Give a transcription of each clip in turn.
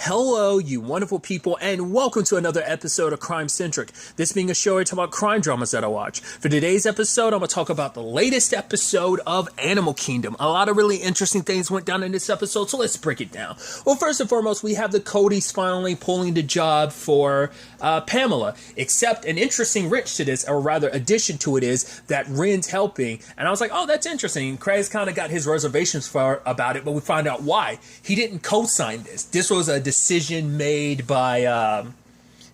Hello, you wonderful people, and welcome to another episode of Crime Centric. This being a show I talk about crime dramas that I watch. For today's episode, I'm going to talk about the latest episode of Animal Kingdom. A lot of really interesting things went down in this episode, so let's break it down. Well, first and foremost, we have the Codys finally pulling the job for Pamela, except an interesting wrench to this, or rather addition to it, is that Ren's helping, and I was like, oh, that's interesting. Craig's kind of got his reservations about it, but we find out why. He didn't co-sign this. This was a decision made by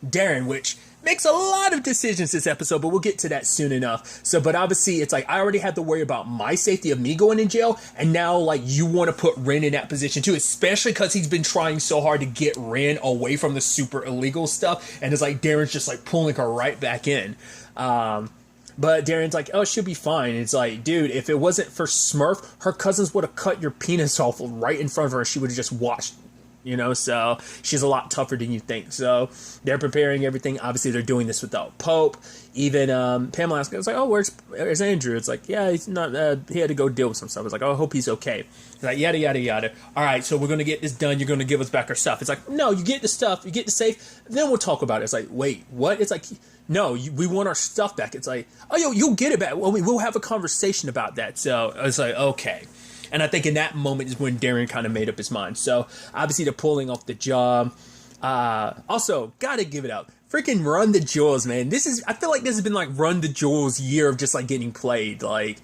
Darren, which makes a lot of decisions this episode, but we'll get to that soon enough. So, but obviously, it's like I already had to worry about my safety of me going in jail, and now like you want to put Ren in that position too, especially because he's been trying so hard to get Ren away from the super illegal stuff, and it's like Darren's just like pulling her right back in. But Darren's like, oh, she'll be fine. It's like, dude, if it wasn't for Smurf, her cousins would have cut your penis off right in front of her, and she would have just watched. You know, so she's a lot tougher than you think. So they're preparing everything. Obviously, they're doing this without Pope. Even Pamela asked, I was like, oh, where's Andrew? It's like, yeah, he's not, he had to go deal with some stuff. I was like, oh, I hope he's okay. It's like, yada, yada, yada. All right, so we're going to get this done. You're going to give us back our stuff. It's like, no, you get the stuff, you get the safe, then we'll talk about it. It's like, wait, what? It's like, no, we want our stuff back. It's like, oh, yo, you'll get it back. Well, we'll have a conversation about that. So I was like, okay. And I think in that moment is when Darren kind of made up his mind. So, obviously, they're pulling off the job. Also, gotta give it up. Freaking Run the Jewels, man. I feel like this has been like Run the Jewels year of just like getting played. Like,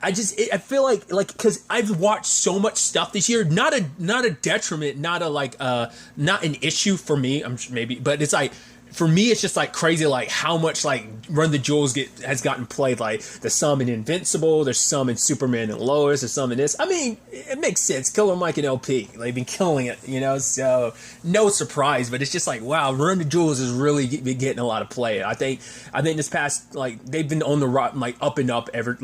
I feel like, because I've watched so much stuff this year. Not a detriment, not an issue for me. Maybe, but it's like, for me, it's just like crazy, like how much like Run the Jewels has gotten played. Like there's some in Invincible, there's some in Superman and Lois, there's some in this. I mean, it makes sense. Killer Mike and LP, they've been killing it, you know. So no surprise, but it's just like wow, Run the Jewels has really been getting a lot of play. I think this past like they've been on the rock, like up and up ever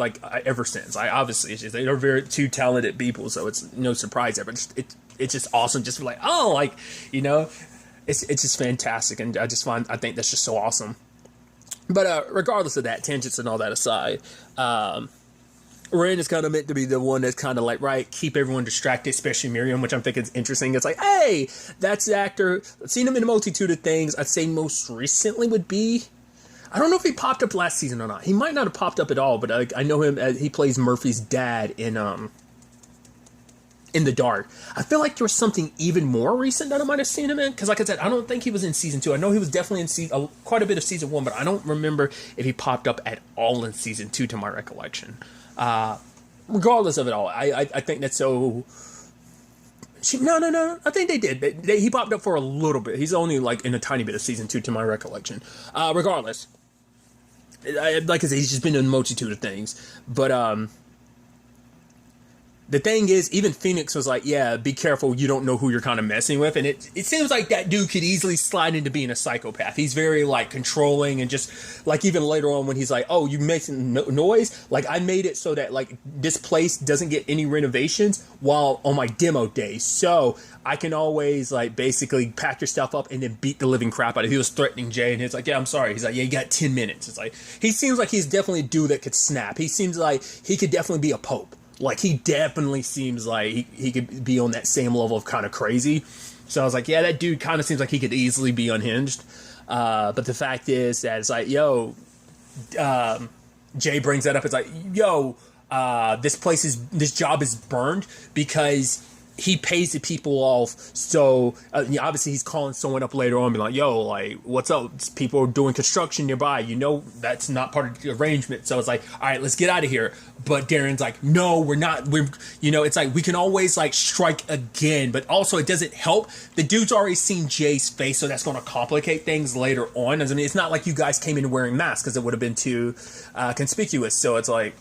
since. Obviously it's just they're very two talented people, so it's no surprise ever. It's just awesome, just like oh, like you know. It's just fantastic, and I think that's just so awesome. But regardless of that, tangents and all that aside, Ren is kind of meant to be the one that's kind of like, right, keep everyone distracted, especially Miriam, which I'm thinking is interesting. It's like, hey, that's the actor. I've seen him in a multitude of things. I'd say most recently would be, I don't know if he popped up last season or not. He might not have popped up at all, but I know him. He plays Murphy's dad in the Dark. I feel like there was something even more recent that I might have seen him in, because like I said, I don't think he was in season 2. I know he was definitely in quite a bit of season 1, but I don't remember if he popped up at all in season 2 to my recollection. Regardless of it all, I think that's so... No, I think they did. He popped up for a little bit. He's only like in a tiny bit of season 2 to my recollection. Regardless, like I said, he's just been in a multitude of things, but the thing is, even Phoenix was like, yeah, be careful, you don't know who you're kind of messing with. And it seems like that dude could easily slide into being a psychopath. He's very, like, controlling and just, like, even later on when he's like, oh, you making noise? Like, I made it so that, like, this place doesn't get any renovations while on my demo days. So I can always, like, basically pack your stuff up and then beat the living crap out of it. He was threatening Jay, and he's like, yeah, I'm sorry. He's like, yeah, you got 10 minutes. It's like, he seems like he's definitely a dude that could snap. He seems like he could definitely be a pope. Like, he definitely seems like he could be on that same level of kind of crazy. So I was like, yeah, that dude kind of seems like he could easily be unhinged. But the fact is that it's like, yo, Jay brings that up. It's like, yo, this job is burned because he pays the people off. So obviously he's calling someone up later on and be like, yo, like, what's up? People are doing construction nearby. You know, that's not part of the arrangement. So it's like, all right, let's get out of here. But Darren's like, no, we're not. It's like, we can always like strike again, but also it doesn't help. The dude's already seen Jay's face, so that's going to complicate things later on. I mean, it's not like you guys came in wearing masks because it would have been too conspicuous. So it's like,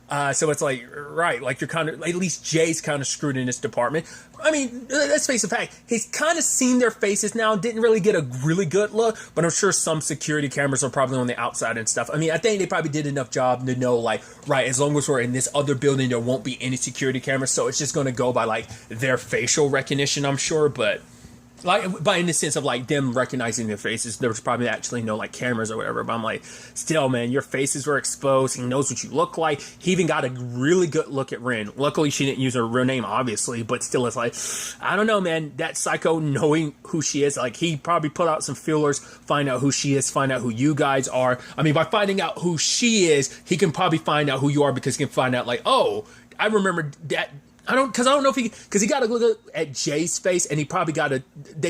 right, like you're kind of, at least Jay's kind of screwed in this department. I mean, let's face the fact, he's kind of seen their faces now, didn't really get a really good look, but I'm sure some security cameras are probably on the outside and stuff. I mean, I think they probably did enough job to know, like, right, as long as we're in this other building, there won't be any security cameras, so it's just going to go by, like, their facial recognition, I'm sure, but Like, but in the sense of like them recognizing their faces, there was probably actually no like cameras or whatever. But I'm like, still, man, your faces were exposed. He knows what you look like. He even got a really good look at Ren. Luckily, she didn't use her real name, obviously, but still, it's like, I don't know, man. That psycho knowing who she is, like, he probably put out some feelers, find out who she is, find out who you guys are. I mean, by finding out who she is, he can probably find out who you are because he can find out, like, oh, I remember that. I don't know if because he got to look at Jay's face, and they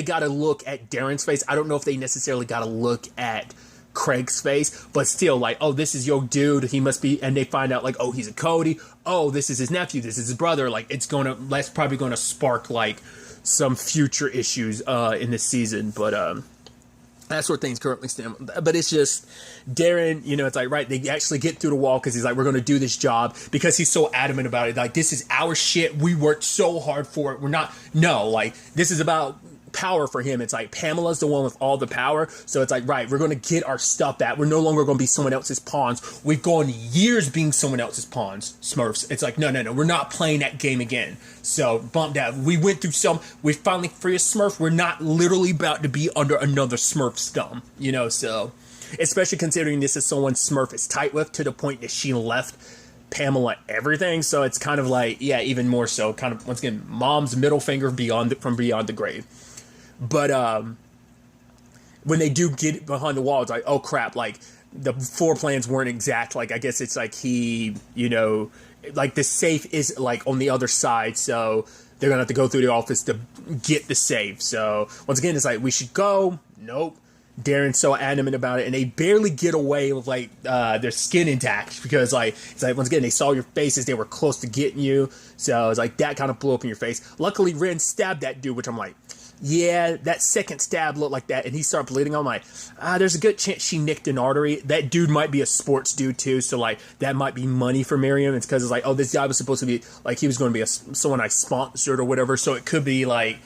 got to look at Darren's face. I don't know if they necessarily got to look at Craig's face, but still, like, oh, this is your dude. He must be, and they find out, like, oh, he's a Cody. Oh, this is his nephew. This is his brother. Like, that's probably gonna spark like some future issues in this season, but that's where things currently stand. But it's just Darren, it's like, right, they actually get through the wall because he's like, we're going to do this job because he's so adamant about it. Like, this is our shit. We worked so hard for it. Like, this is about power for him. It's like Pamela's the one with all the power. So it's like, right, we're going to get our stuff back. We're no longer going to be someone else's pawns. We've gone years being someone else's pawns, Smurfs. It's like, no, we're not playing that game again. So bump that. We went through we finally free a Smurf. We're not literally about to be under another Smurf's thumb, so especially considering this is someone Smurf is tight with to the point that she left Pamela everything. So it's kind of like, yeah, even more so, kind of, once again, mom's middle finger from beyond the grave. But when they do get behind the wall, it's like, oh crap, like the floor plans weren't exact. Like, I guess it's like he, like the safe is like on the other side, so they're gonna have to go through the office to get the safe. So once again, it's like, we should go. Nope. Darren's so adamant about it, and they barely get away with like their skin intact because like it's like, once again, they saw your faces, they were close to getting you, so it's like that kind of blew up in your face. Luckily, Ren stabbed that dude, which I'm like, yeah, that second stab looked like that, and he started bleeding. I'm like, there's a good chance she nicked an artery. That dude might be a sports dude too, so like that might be money for Miriam. It's because it's like, oh, this guy was supposed to be like, he was going to be someone I sponsored or whatever, so it could be like,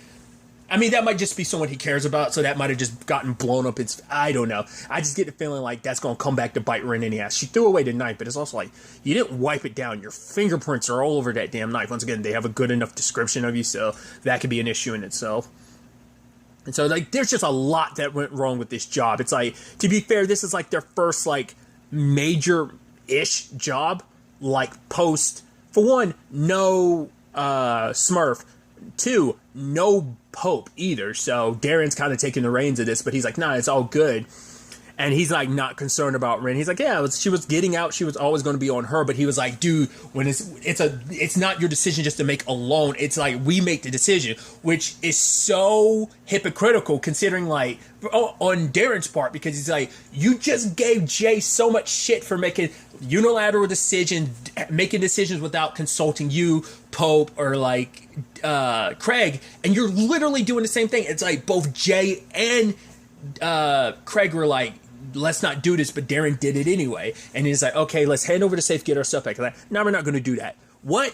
I mean, that might just be someone he cares about, so that might have just gotten blown up. I don't know. I just get the feeling like that's going to come back to bite Ren in the ass. She threw away the knife, but it's also like, you didn't wipe it down. Your fingerprints are all over that damn knife. Once again, they have a good enough description of you, so that could be an issue in itself. And so, like, there's just a lot that went wrong with this job. It's like, to be fair, this is like their first, like, major-ish job. Like, post, for one, no Smurf. Two, no Pope either. So Darren's kind of taking the reins of this, but he's like, nah, it's all good. And he's like not concerned about Ren. He's like, yeah, she was getting out. She was always going to be on her. But he was like, dude, when it's not your decision just to make alone. It's like, we make the decision, which is so hypocritical considering like on Darren's part, because he's like, you just gave Jay so much shit for making unilateral decisions, making decisions without consulting you, Pope, or like Craig, and you're literally doing the same thing. It's like both Jay and Craig were like, let's not do this, but Darren did it anyway. And he's like, okay, let's hand over the safe, get our stuff back. Like, no, we're not going to do that. What?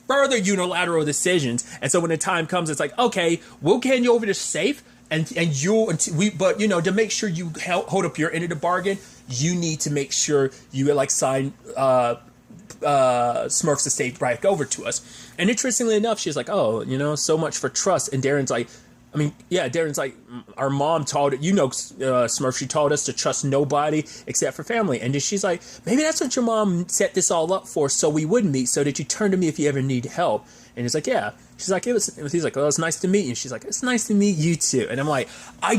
Further unilateral decisions. And so when the time comes, it's like, okay, we'll hand you over the safe, but to make sure you hold up your end of the bargain, you need to make sure you like sign Smurf's estate right over to us. And interestingly enough, she's like, oh, so much for trust. And Darren's like, Darren's like, our mom taught it, Smurf, she taught us to trust nobody except for family. And then she's like, maybe that's what your mom set this all up for, so we would meet, so that you turn to me if you ever need help. And he's like, yeah. She's like, he's like, oh, it's nice to meet you. She's like, it's nice to meet you too. And I'm like, I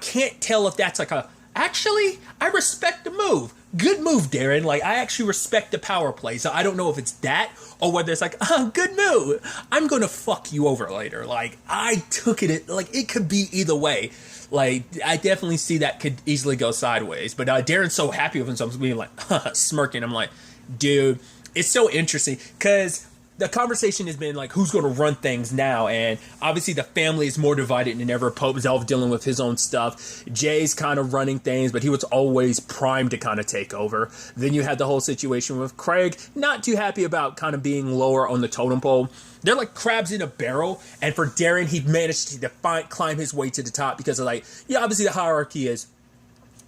can't tell if that's like actually, I respect the move. Good move, Darren. Like, I actually respect the power play. So I don't know if it's that or whether it's like, good move. I'm going to fuck you over later. Like, I took it, like, it could be either way. Like, I definitely see that could easily go sideways. But Darren's so happy with himself, being like, smirking. I'm like, dude, it's so interesting because the conversation has been like, who's going to run things now? And obviously the family is more divided than ever. Pope's off dealing with his own stuff. Jay's kind of running things, but he was always primed to kind of take over. Then you had the whole situation with Craig, not too happy about kind of being lower on the totem pole. They're like crabs in a barrel. And for Darren, he managed to climb his way to the top because of like, yeah, obviously the hierarchy is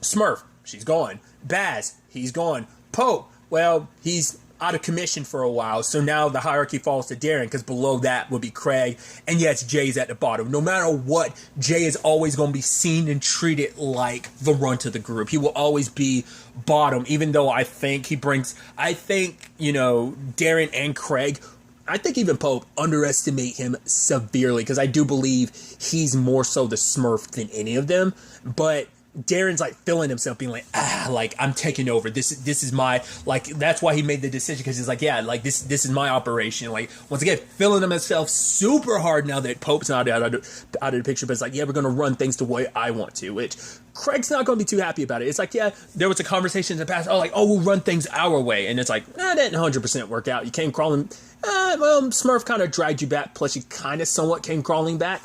Smurf, she's gone. Baz, he's gone. Pope, well, he's out of commission for a while. So now the hierarchy falls to Darren, because below that would be Craig. And yes, Jay's at the bottom. No matter what, Jay is always going to be seen and treated like the runt of the group. He will always be bottom, even though I think, you know, Darren and Craig, I think even Pope, underestimate him severely, because I do believe he's more so the Smurf than any of them. But Darren's like feeling himself, being like, like, I'm taking over. This is my, like, that's why he made the decision, because he's like, yeah, like, this is my operation. Like, once again, feeling himself super hard now that Pope's not out of the picture, but it's like, yeah, we're going to run things the way I want to, which Craig's not going to be too happy about it. It's like, yeah, there was a conversation in the past, we'll run things our way. And it's like, that didn't 100% work out. You came crawling, Smurf kind of dragged you back, plus you kind of somewhat came crawling back.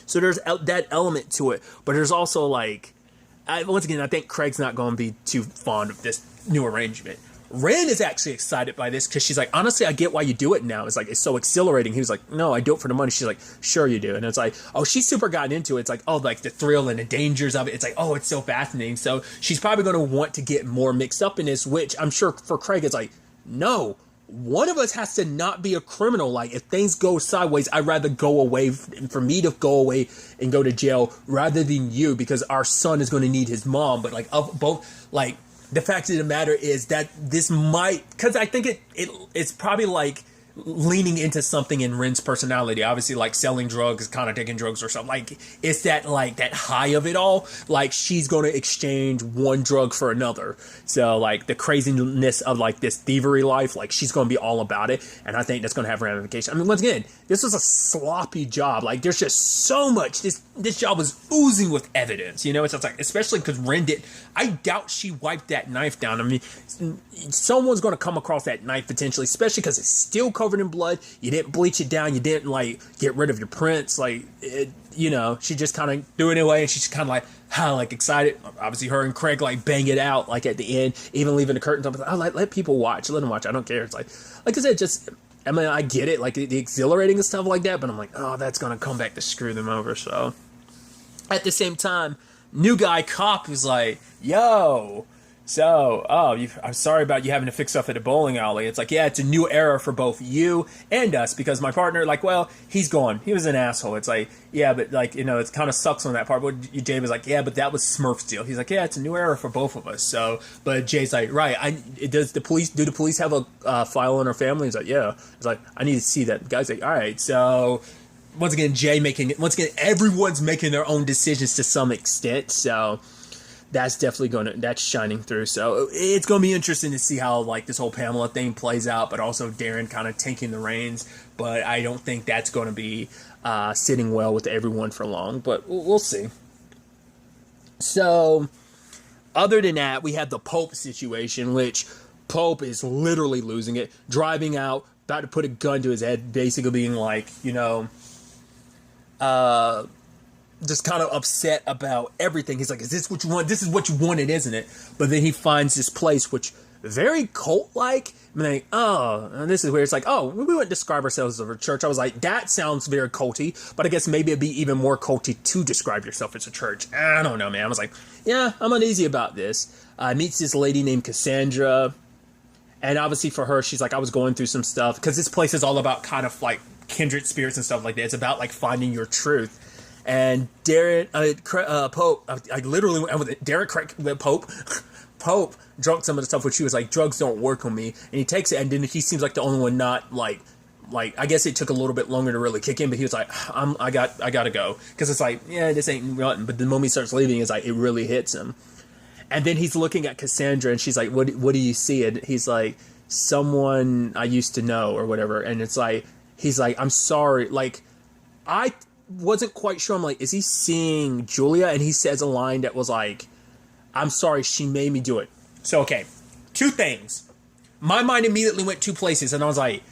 So there's that element to it, but there's also like, once again, I think Craig's not going to be too fond of this new arrangement. Ren is actually excited by this, because she's like, honestly, I get why you do it now. It's like, it's so exhilarating. He was like, no, I do it for the money. She's like, sure you do. And it's like, oh, she's super gotten into it. It's like, oh, like the thrill and the dangers of it. It's like, oh, it's so fascinating. So she's probably going to want to get more mixed up in this, which I'm sure for Craig, it's like, no, one of us has to not be a criminal. Like, if things go sideways, I'd rather go away, for me to go away and go to jail rather than you, because our son is going to need his mom. But like, of both, like, the fact of the matter is that this might, because I think it's probably like leaning into something in Ren's personality, obviously, like selling drugs, kind of taking drugs or something. Like, it's that, like, that high of it all. Like, she's going to exchange one drug for another. So, like, the craziness of, like, this thievery life, like, she's going to be all about it. And I think that's going to have ramifications. I mean, once again, this was a sloppy job. Like, there's just so much. This job was oozing with evidence, you know? It's just like, especially because Ren did, I doubt she wiped that knife down. I mean, someone's going to come across that knife potentially, especially because it's still covered in blood. You didn't bleach it down. You didn't, like, get rid of your prints. Like, you know, she just kind of threw it away, and she's kind of like excited. Obviously, her and Craig, like, bang it out, like, at the end, even leaving the curtains up. Oh, let people watch. Let them watch. I don't care. It's like I said, just, I mean, I get it, like, the exhilarating and stuff like that, but I'm like, oh, that's going to come back to screw them over. So, at the same time, new guy cop was like, yo, so, I'm sorry about you having to fix stuff at the bowling alley. It's like, yeah, it's a new era for both you and us, because my partner, like, well, he's gone. He was an asshole. It's like, yeah, but, like, you know, it kind of sucks on that part. But Jay was like, yeah, but that was Smurf's deal. He's like, yeah, it's a new era for both of us. So, but Jay's like, right, do the police have a file on our family? He's like, yeah. It's like, I need to see that. The guy's like, all right, so, once again, everyone's making their own decisions to some extent, so that's definitely that's shining through. So it's going to be interesting to see how, like, this whole Pamela thing plays out, but also Darren kind of taking the reins. But I don't think that's going to be sitting well with everyone for long, but we'll see. So other than that, we have the Pope situation, which Pope is literally losing it, driving out, about to put a gun to his head, basically being like, you know, just kind of upset about everything. He's like, is this what you want? This is what you wanted, isn't it? But then he finds this place, which very cult-like. I mean, like, oh, and this is where it's like, oh, we wouldn't describe ourselves as a church. I was like, that sounds very culty, but I guess maybe it'd be even more culty to describe yourself as a church. I don't know, man. I was like, yeah, I'm uneasy about this. Meets this lady named Cassandra, and obviously for her, she's like, I was going through some stuff, because this place is all about kind of like kindred spirits and stuff like that. It's about like finding your truth. And Darren, Pope, I literally went with it. Darren, Craig, Pope drunk some of the stuff, which she was like, drugs don't work on me. And he takes it, and then he seems like the only one not like, I guess it took a little bit longer to really kick in, but he was like, I gotta go. Because it's like, yeah, this ain't nothing. But the moment he starts leaving, it's like, it really hits him. And then he's looking at Cassandra, and she's like, what do you see? And he's like, someone I used to know, or whatever. And it's like, he's like, I'm sorry. Like, I wasn't quite sure. I'm like, is he seeing Julia? And he says a line that was like, I'm sorry, she made me do it. So, okay, two things. My mind immediately went two places, and I was like,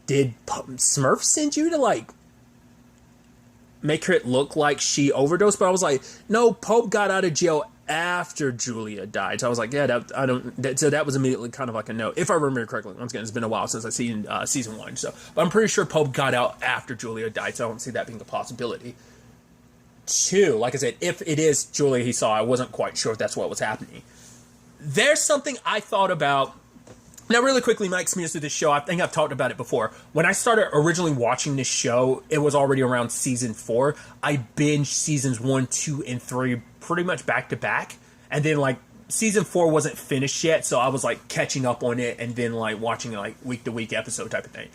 did Smurf send you to, like, make her look like she overdosed? But I was like, no, Pope got out of jail after Julia died. So I was like, yeah, so that was immediately kind of like a no, if I remember correctly. Once again, it's been a while since I've seen season 1, so, but I'm pretty sure Pope got out after Julia died, so I don't see that being a possibility. 2, like I said, if it is Julia he saw, I wasn't quite sure if that's what was happening. There's something I thought about Now, really quickly, my experience with this show, I think I've talked about it before. When I started originally watching this show, it was already around season 4. I binged seasons 1, 2, and 3 pretty much back to back. And then, like, season 4 wasn't finished yet, so I was, like, catching up on it and then, like, watching, like, week-to-week episode type of thing.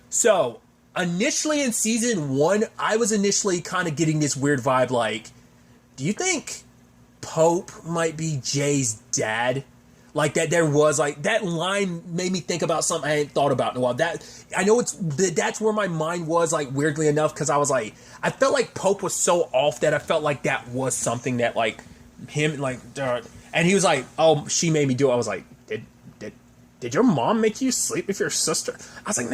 So, initially in season 1, I was initially kind of getting this weird vibe, like, do you think Pope might be Jay's dad? Like that, there was like that line made me think about something I hadn't thought about in a while. That I know that's where my mind was, like, weirdly enough, because I was like, I felt like Pope was so off that I felt like that was something that, like, him, like, and he was like, oh, she made me do it. I was like, did your mom make you sleep with your sister? I was like,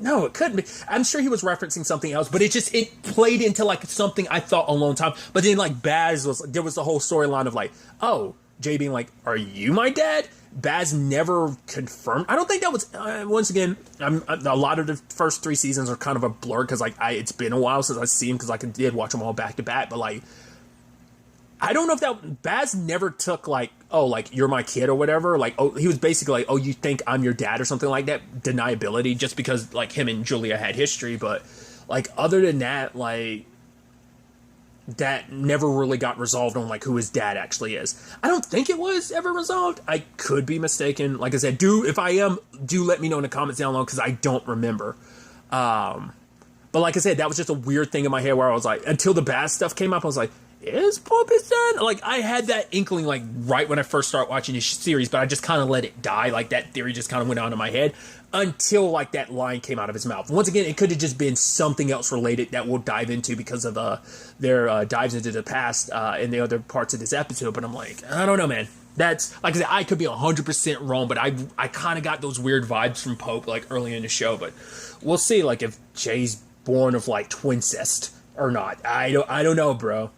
no, it couldn't be. I'm sure he was referencing something else, but it played into, like, something I thought a long time. But then, like, there was the whole storyline of, like, oh, Jay being like, are you my dad? Baz never confirmed. I don't think that was, once again, a lot of the first 3 seasons are kind of a blur, because, like, it's been a while since I've seen them, because I did watch them all back to back, but, like, I don't know if that, Baz never took, like, oh, like, you're my kid or whatever, like, oh, he was basically like, oh, you think I'm your dad or something like that, deniability, just because, like, him and Julia had history, but, like, other than that, like, that never really got resolved on, like, who his dad actually is. I don't think it was ever resolved. I could be mistaken. Like I said, if I am, do let me know in the comments down below, because I don't remember. But like I said, that was just a weird thing in my head where I was like, until the Baz stuff came up, I was like, is Pope his dad? Like, I had that inkling, like, right when I first started watching this series, but I just kind of let it die. Like, that theory just kind of went on in my head until, like, that line came out of his mouth. Once again, it could have just been something else related that we'll dive into because of their dives into the past in the other parts of this episode. But I'm like, I don't know, man. That's, like I said, I could be 100% wrong, but I kind of got those weird vibes from Pope, like, early in the show. But we'll see, like, if Jay's born of, like, twincest or not. I don't know, bro.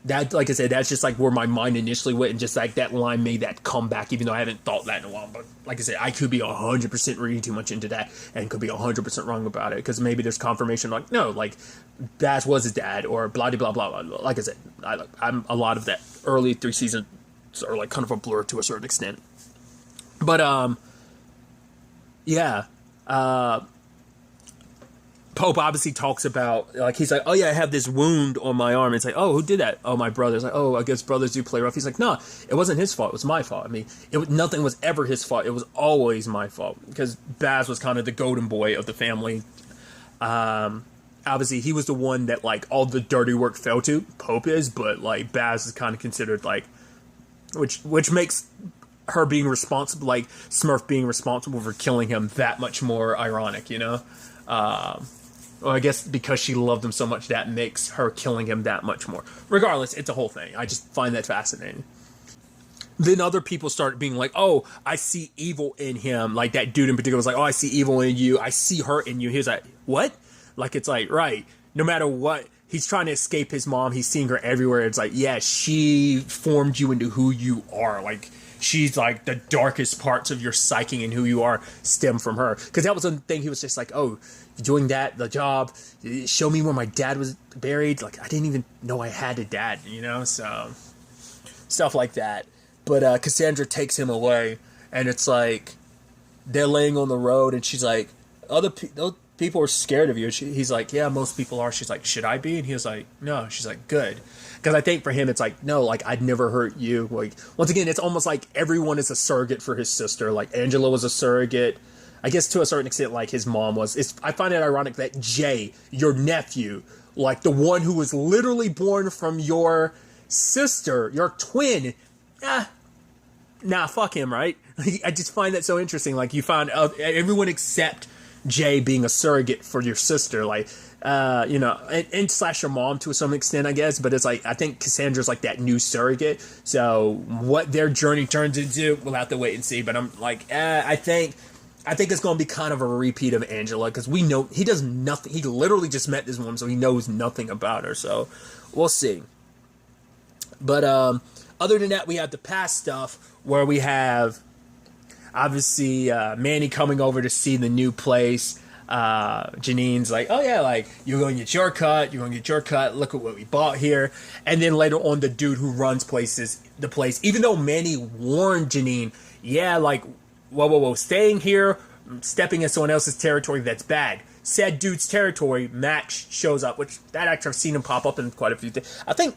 That, like I said, that's just, like, where my mind initially went, and just, like, that line made that comeback, even though I haven't thought that in a while. But, like I said, I could be 100% reading too much into that, and could be 100% wrong about it, because maybe there's confirmation, like, no, like, Baz was his dad, or blah, blah, blah, blah, blah. Like I said, I'm a lot of that early 3 seasons are, like, kind of a blur to a certain extent. But, yeah, Pope obviously talks about, like, he's like, oh yeah, I have this wound on my arm. It's like, oh, who did that? Oh, my brother. It's like, oh, I guess brothers do play rough. He's like, no, it wasn't his fault. It was my fault. I mean, nothing was ever his fault. It was always my fault, because Baz was kind of the golden boy of the family. Obviously, he was the one that, like, all the dirty work fell to. Pope is, but, like, Baz is kind of considered, like, which makes her being responsible, like, Smurf being responsible for killing him, that much more ironic, you know? Well, I guess because she loved him so much, that makes her killing him that much more. Regardless, it's a whole thing. I just find that fascinating. Then other people started being like, oh, I see evil in him. Like, that dude in particular was like, oh, I see evil in you. I see her in you. He was like, what? Like, it's like, right. No matter what, he's trying to escape his mom. He's seeing her everywhere. It's like, yeah, she formed you into who you are. Like, she's like the darkest parts of your psyche and who you are stem from her. Because that was the thing. He was just like, oh, you're doing that, the job, show me where my dad was buried. Like, I didn't even know I had a dad, you know? So, stuff like that. But Cassandra takes him away, and it's like, they're laying on the road, and she's like, those people are scared of you. He's like, yeah, most people are. She's like, should I be? And he was like, no. She's like, good. Because I think for him, it's like, no, like, I'd never hurt you. Like, once again, it's almost like everyone is a surrogate for his sister. Like, Angela was a surrogate. I guess to a certain extent, like, his mom was. I find it ironic that Jay, your nephew, like, the one who was literally born from your sister, your twin, nah, fuck him, right? I just find that so interesting. Like, you find everyone except Jay being a surrogate for your sister, like, you know, and slash your mom to some extent, I guess. But it's like, I think Cassandra's like that new surrogate. So what their journey turns into, we'll have to wait and see. But I'm like, I think it's going to be kind of a repeat of Angela, because we know he does nothing. He literally just met this woman, so he knows nothing about her. So we'll see. But other than that, we have the past stuff where we have obviously Manny coming over to see the new place. Janine's like, oh yeah, like, you're going to get your cut. You're going to get your cut. Look at what we bought here. And then later on, the dude who runs the place, even though Manny warned Janine, yeah, like, whoa, staying here, stepping in someone else's territory, that's bad. Said dude's territory, Max shows up, which that actor, I've seen him pop up in quite a few things. I think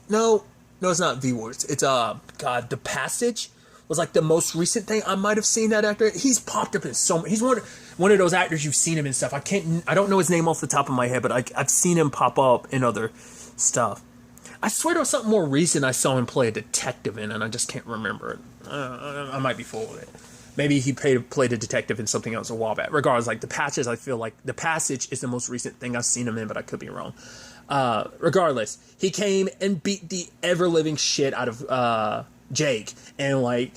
no, it's not V-Wars. It's, God, The Passage was like the most recent thing I might have seen that actor. He's popped up in so many. He's one of those actors you've seen him in stuff. I don't know his name off the top of my head, but I've seen him pop up in other stuff. I swear there was something more recent I saw him play a detective in, and I just can't remember it. I might be full of it. Maybe he played a detective in something else a while back. Regardless, like The Passage, I feel like The Passage is the most recent thing I've seen him in, but I could be wrong. Regardless, he came and beat the ever-living shit out of Jake, and like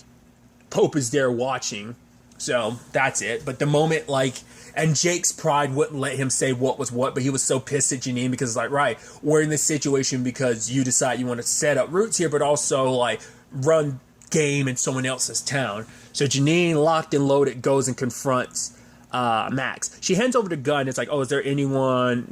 Pope is there watching, so that's it. But the moment, like, and Jake's pride wouldn't let him say what was what, but he was so pissed at Janine because it's like, right, we're in this situation because you decide you want to set up roots here, but also like run game in someone else's town. So Janine, locked and loaded, goes and confronts Max. She hands over the gun. It's like, oh, is there anyone,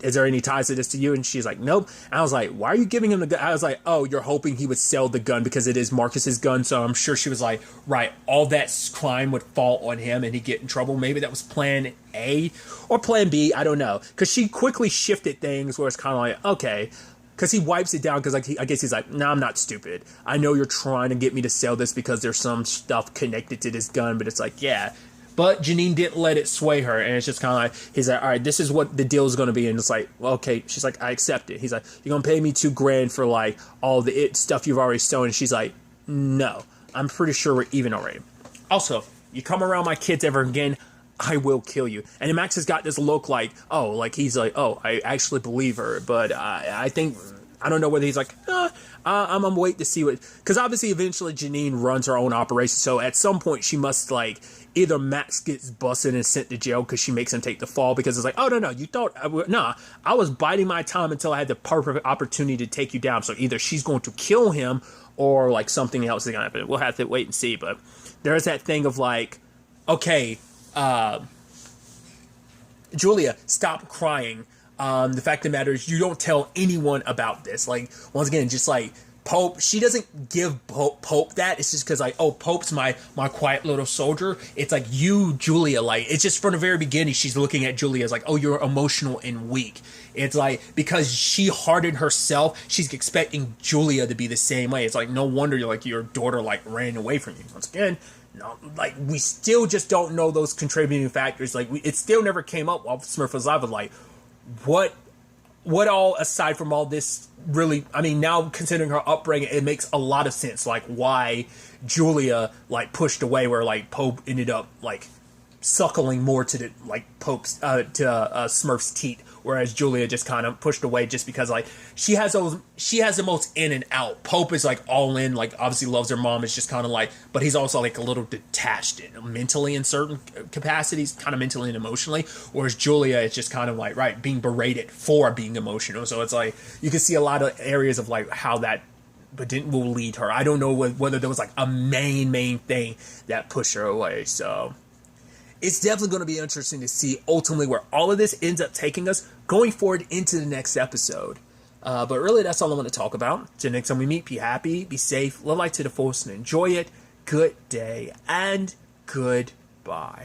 is there any ties to this to you? And she's like, nope. And I was like, why are you giving him the gun? I was like, oh, you're hoping he would sell the gun because it is Marcus's gun. So I'm sure she was like, right, all that crime would fall on him and he'd get in trouble. Maybe that was plan A or plan B. I don't know. Because she quickly shifted things where it's kind of like, okay. Because he wipes it down because like, I guess he's like, nah, I'm not stupid. I know you're trying to get me to sell this because there's some stuff connected to this gun. But it's like, yeah. But Janine didn't let it sway her, and it's just kind of like, he's like, all right, this is what the deal is going to be, and it's like, well, okay. She's like, I accept it. He's like, you're going to pay me $2,000 for like all the stuff you've already stolen. And she's like, no, I'm pretty sure we're even already. Also, you come around my kids ever again, I will kill you. And then Max has got this look like, oh, like he's like, oh, I actually believe her, but I think, I don't know whether he's like, I'm gonna wait to see what, because obviously eventually Janine runs her own operation, so at some point she must like, either Max gets busted and sent to jail because she makes him take the fall, because it's like, oh, no, you thought, I was biding my time until I had the perfect opportunity to take you down, so either she's going to kill him or like something else is gonna happen. We'll have to wait and see, but there's that thing of like, okay, Julia, stop crying. The fact of the matter is you don't tell anyone about this. Like, once again, just like Pope, she doesn't give Pope that. It's just because like, oh, Pope's my quiet little soldier. It's like you, Julia, like, it's just from the very beginning, she's looking at Julia as like, oh, you're emotional and weak. It's like, because she hardened herself, she's expecting Julia to be the same way. It's like, no wonder you're like, your daughter like ran away from you. Once again, no, like, we still just don't know those contributing factors. Like, it still never came up while Smurf was alive. Like, what all, aside from all this, really, I mean, now considering her upbringing, it makes a lot of sense, like, why Julia, like, pushed away, where, like, Pope ended up, like, suckling more to the, like, Pope's, Smurf's teat, whereas Julia just kind of pushed away just because, like, she has the most in and out. Pope is, like, all in, like, obviously loves her mom, is just kind of like, but he's also, like, a little detached mentally in certain capacities, kind of mentally and emotionally, whereas Julia is just kind of, like, right, being berated for being emotional. So it's, like, you can see a lot of areas of, like, how that will lead her. I don't know whether there was, like, a main thing that pushed her away, so it's definitely going to be interesting to see ultimately where all of this ends up taking us going forward into the next episode. But really, that's all I want to talk about. Till next time we meet, be happy, be safe, live life to the fullest, and enjoy it. Good day, and goodbye.